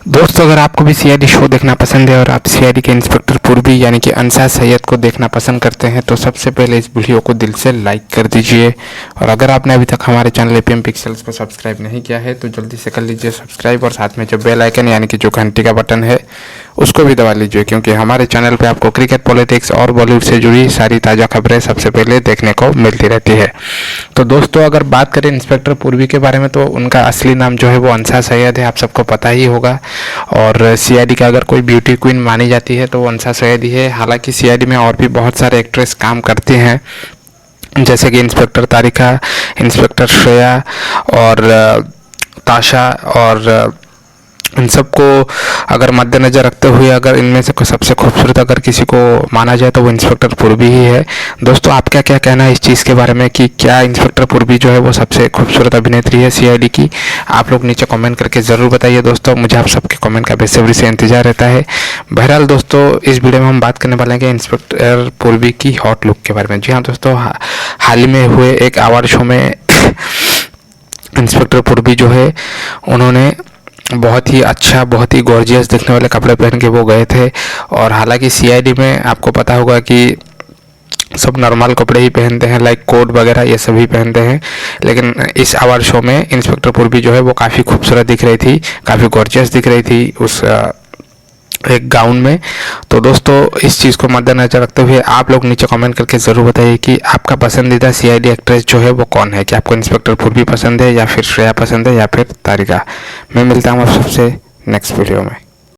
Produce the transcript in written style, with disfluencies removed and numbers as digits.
दोस्तों, अगर आपको भी सीआईडी शो देखना पसंद है और आप सीआईडी के इंस्पेक्टर पूर्वी यानी कि अंसा सैयद को देखना पसंद करते हैं तो सबसे पहले इस वीडियो को दिल से लाइक कर दीजिए। और अगर आपने अभी तक हमारे चैनल एपीएम पिक्सल्स को सब्सक्राइब नहीं किया है तो जल्दी से कर लीजिए सब्सक्राइब, और साथ में जो बेल आइकन यानी कि जो घंटी का बटन है उसको भी दबा लीजिए, क्योंकि हमारे चैनल पर आपको क्रिकेट, पॉलिटिक्स और बॉलीवुड से जुड़ी सारी ताज़ा खबरें सबसे पहले देखने को मिलती रहती है। तो दोस्तों, अगर बात करें इंस्पेक्टर पूर्वी के बारे में तो उनका असली नाम जो है वो अंसा सैयद है, आप सबको पता ही होगा। और सीआईडी का अगर कोई ब्यूटी क्वीन मानी जाती है तो वो अंसा सैयद ही है। हालांकि सीआईडी में और भी बहुत सारे एक्ट्रेस काम करती हैं, जैसे कि इंस्पेक्टर तारिका, इंस्पेक्टर श्रेया और ताशा, और इन सबको अगर मद्देनज़र रखते हुए अगर इनमें से सबसे खूबसूरत अगर किसी को माना जाए तो वो इंस्पेक्टर पूर्वी ही है। दोस्तों, आपका क्या कहना है इस चीज़ के बारे में कि क्या इंस्पेक्टर पूर्वी जो है वो सबसे खूबसूरत अभिनेत्री है सीआईडी की? आप लोग नीचे कमेंट करके ज़रूर बताइए दोस्तों, मुझे आप सबके कमेंट का बेसब्री से इंतजार रहता है। बहरहाल दोस्तों, इस वीडियो में हम बात करने वाले हैं इंस्पेक्टर पूर्वी की हॉट लुक के बारे में। जी हाँ दोस्तों, हाल ही में हुए एक अवार्ड शो में इंस्पेक्टर पूर्वी जो है उन्होंने बहुत ही अच्छा, बहुत ही गॉर्जियस दिखने वाले कपड़े पहन के वो गए थे। और हालांकि सीआईडी में आपको पता होगा कि सब नॉर्मल कपड़े ही पहनते हैं, लाइक कोट वगैरह ये सभी पहनते हैं, लेकिन इस अवार्ड शो में इंस्पेक्टर पूर्वी जो है वो काफ़ी खूबसूरत दिख रही थी, काफ़ी गॉर्जियस दिख रही थी उस एक गाउन में। तो दोस्तों, इस चीज़ को मद्देनजर रखते हुए आप लोग नीचे कमेंट करके ज़रूर बताइए कि आपका पसंदीदा सीआईडी एक्ट्रेस जो है वो कौन है। कि आपको इंस्पेक्टर पूर्वी पसंद है, या फिर श्रेया पसंद है, या फिर तारिका? मैं मिलता हूँ आप सबसे नेक्स्ट वीडियो में।